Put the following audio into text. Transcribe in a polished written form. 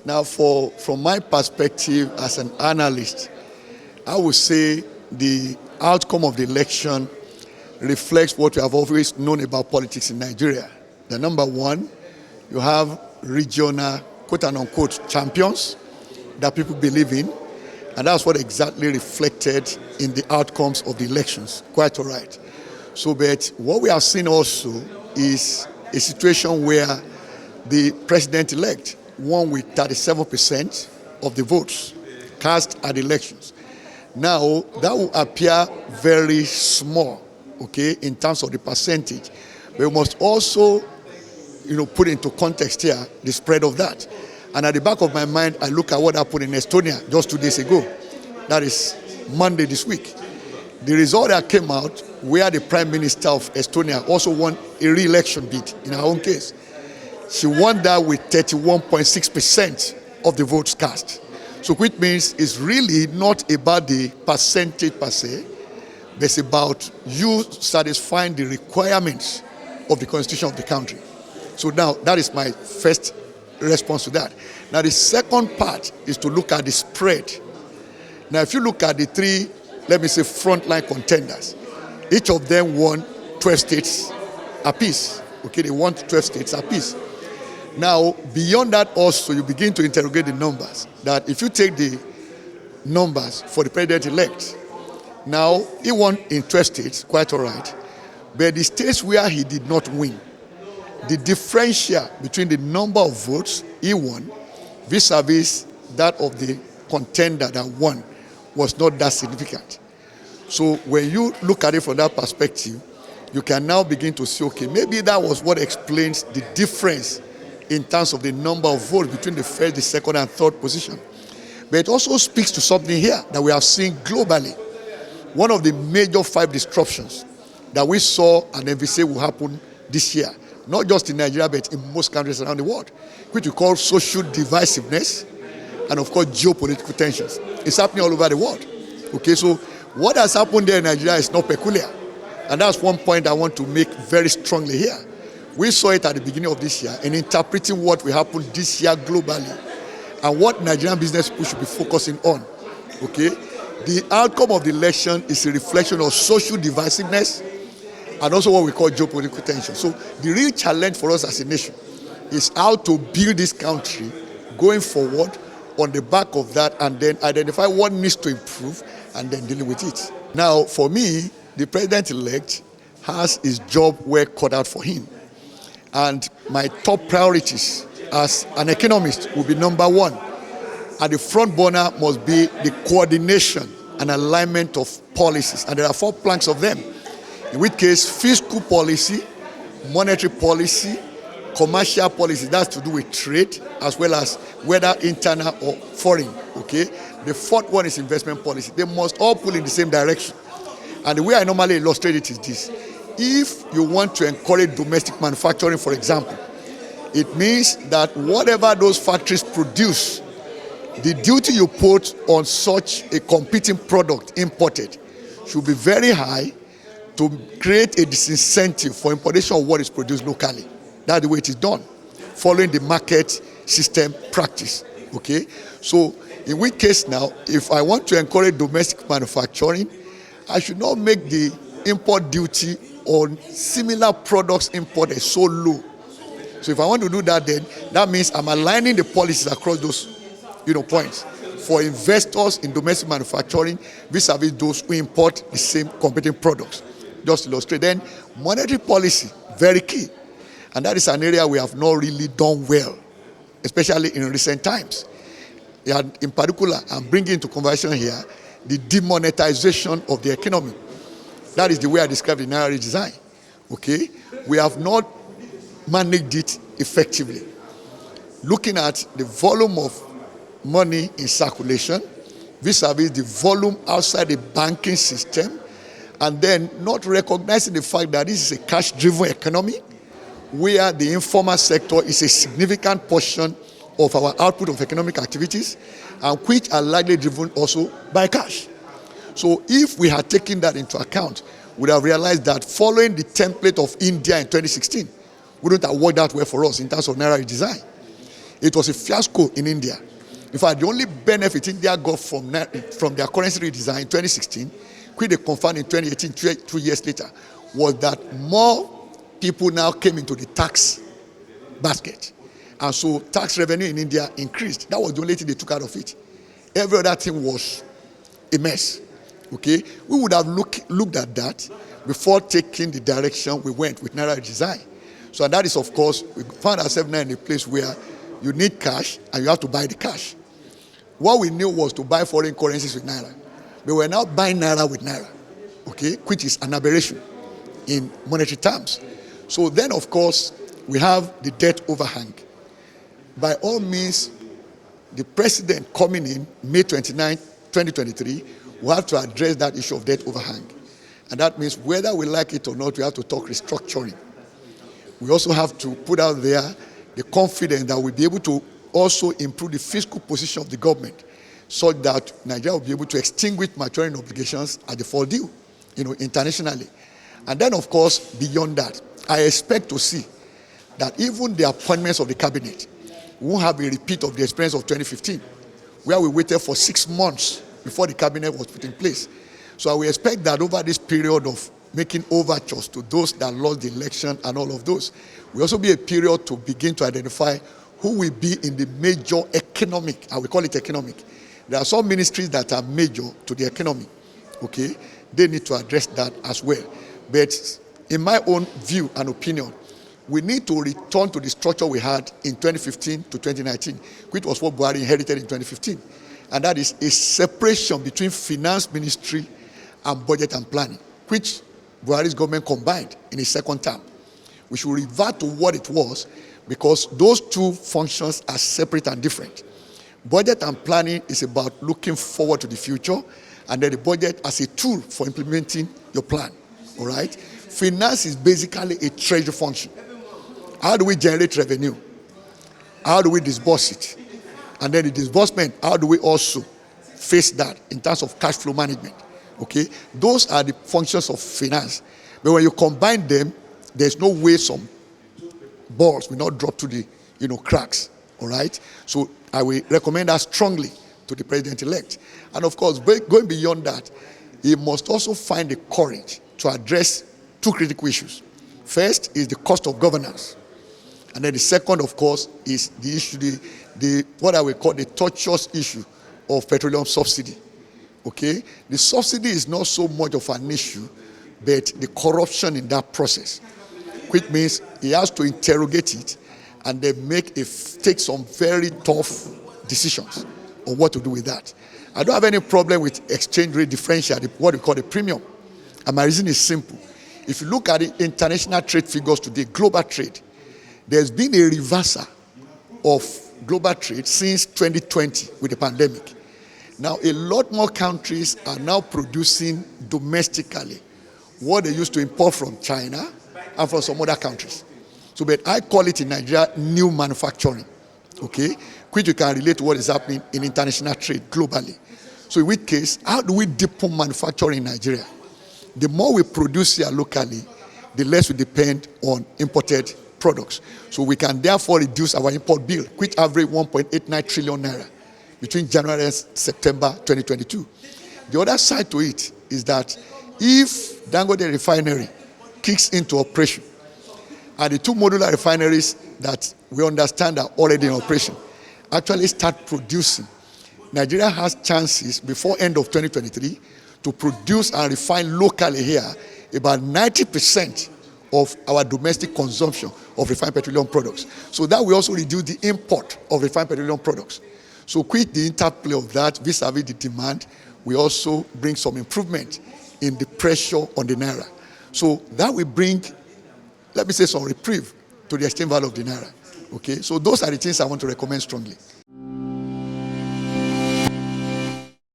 Now, from my perspective as an analyst, I would say the outcome of the election reflects what we have always known about politics in Nigeria. The number one, you have regional quote and unquote champions that people believe in, and that's what exactly reflected in the outcomes of the elections. Quite all right. So, but what we have seen also is a situation where the president-elect won with 37% of the votes cast at elections. Now, that will appear very small, okay, in terms of the percentage. But we must also, put into context here the spread of that. And at the back of my mind, I look at what happened in Estonia just 2 days ago. That is Monday this week. The result that came out where the Prime Minister of Estonia also won a re-election bid in her own case. She won that with 31.6% of the votes cast. So which means it's really not about the percentage per se, but it's about you satisfying the requirements of the constitution of the country. So now that is my first response to that. Now the second part is to look at the spread. Now if you look at the three, let me say, frontline contenders, each of them won 12 states apiece. Okay, they won 12 states apiece. Now, beyond that also, you begin to interrogate the numbers. That if you take the numbers for the president-elect, now he won in 12 states, quite all right. But the states where he did not win, the differential between the number of votes he won vis-a-vis that of the contender that won was not that significant. So when you look at it from that perspective, you can now begin to see, okay, maybe that was what explains the difference in terms of the number of votes between the first, the second, and third position. But it also speaks to something here that we have seen globally. One of the major 5 disruptions that we saw and envisage will happen this year, not just in Nigeria, but in most countries around the world, which we call social divisiveness and, of course, geopolitical tensions. It's happening all over the world. Okay, so what has happened there in Nigeria is not peculiar. And that's one point I want to make very strongly here. We saw it at the beginning of this year in interpreting what will happen this year globally and what Nigerian business people should be focusing on. Okay? The outcome of the election is a reflection of social divisiveness and also what we call geopolitical tension. So the real challenge for us as a nation is how to build this country going forward on the back of that and then identify what needs to improve and then deal with it. Now, for me, the president-elect has his job well cut out for him. And my top priorities as an economist will be number one. And the front burner must be the coordination and alignment of policies. And there are 4 planks of them. In which case, fiscal policy, monetary policy, commercial policy, that's to do with trade, as well as whether internal or foreign, okay? The 4th one is investment policy. They must all pull in the same direction. And the way I normally illustrate it is this. If you want to encourage domestic manufacturing, for example, it means that whatever those factories produce, the duty you put on such a competing product imported should be very high to create a disincentive for importation of what is produced locally. That's the way it is done, following the market system practice. Okay? So, in which case now, if I want to encourage domestic manufacturing, I should not make the import duty on similar products imported so low. So if I want to do that, then that means I'm aligning the policies across those points for investors in domestic manufacturing vis-a-vis those who import the same competing products. Just to illustrate. Then monetary policy, very key. And that is an area we have not really done well, especially in recent times. And in particular, I'm bringing into conversation here the demonetization of the economy. That is the way I describe the Naira redesign. Okay? We have not managed it effectively. Looking at the volume of money in circulation vis-a-vis the volume outside the banking system, and then not recognizing the fact that this is a cash-driven economy where the informal sector is a significant portion of our output of economic activities and which are largely driven also by cash. So if we had taken that into account, we would have realized that following the template of India in 2016 wouldn't have worked out well for us in terms of Naira redesign. It was a fiasco in India. In fact, the only benefit India got from their currency redesign in 2016, which they confirmed in 2018, 2 years later, was that more people now came into the tax basket. And so tax revenue in India increased. That was the only thing they took out of it. Every other thing was a mess. Okay? We would have looked at that before taking the direction we went with Naira redesign. So that is, of course, we found ourselves now in a place where you need cash and you have to buy the cash. What we knew was to buy foreign currencies with Naira. But we're now buying Naira with Naira, okay, which is an aberration in monetary terms. So then, of course, we have the debt overhang. By all means, the president coming in May 29, 2023, will have to address that issue of debt overhang. And that means whether we like it or not, we have to talk restructuring. We also have to put out there the confidence that we'll be able to also improve the fiscal position of the government such that Nigeria will be able to extinguish maturing obligations at the fall due, internationally. And then, of course, beyond that, I expect to see that even the appointments of the cabinet won't have a repeat of the experience of 2015, where we waited for 6 months before the cabinet was put in place. So I will expect that over this period of making overtures to those that lost the election and all of those, will also be a period to begin to identify who will be in the major economic, I will call it economic. There are some ministries that are major to the economy, okay? They need to address that as well. But in my own view and opinion, we need to return to the structure we had in 2015 to 2019, which was what Buhari inherited in 2015. And that is a separation between finance ministry and budget and planning, which Buhari's government combined in his second term. We should revert to what it was because those two functions are separate and different. Budget and planning is about looking forward to the future, and then the budget as a tool for implementing your plan, all right? Finance is basically a treasury function. How do we generate revenue? How do we disburse it? And then the disbursement, how do we also face that in terms of cash flow management? Okay, those are the functions of finance. But when you combine them, there's no way some balls will not drop to the cracks. All right. So I will recommend that strongly to the president-elect. And of course, going beyond that, he must also find the courage to address two critical issues. First is the cost of governance, and then the second, of course, is the issue, the what I will call the tortuous issue of petroleum subsidy. Okay, the subsidy is not so much of an issue, but the corruption in that process, which means he has to interrogate it and then take some very tough decisions on what to do with that. I don't have any problem with exchange rate differential, what we call the premium. And my reason is simple. If you look at the international trade figures today, global trade, there's been a reversal of global trade since 2020 with the pandemic. Now, a lot more countries are now producing domestically what they used to import from China and from some other countries. So, but I call it in Nigeria new manufacturing, okay, which you can relate to what is happening in international trade globally. So in which case, how do we deepen manufacturing in Nigeria? The more we produce here locally, the less we depend on imported products. So we can therefore reduce our import bill, which averaged 1.89 trillion naira between January and September 2022. The other side to it is that if Dangote refinery kicks into operation, and the two modular refineries that we understand are already in operation actually start producing, Nigeria has chances before end of 2023 to produce and refine locally here about 90% of our domestic consumption of refined petroleum products. So that will also reduce the import of refined petroleum products. So with the interplay of that vis-a-vis the demand, we also bring some improvement in the pressure on the naira. So that will bring, let me say, some reprieve to the exchange value of the naira. Okay, so those are the things I want to recommend strongly.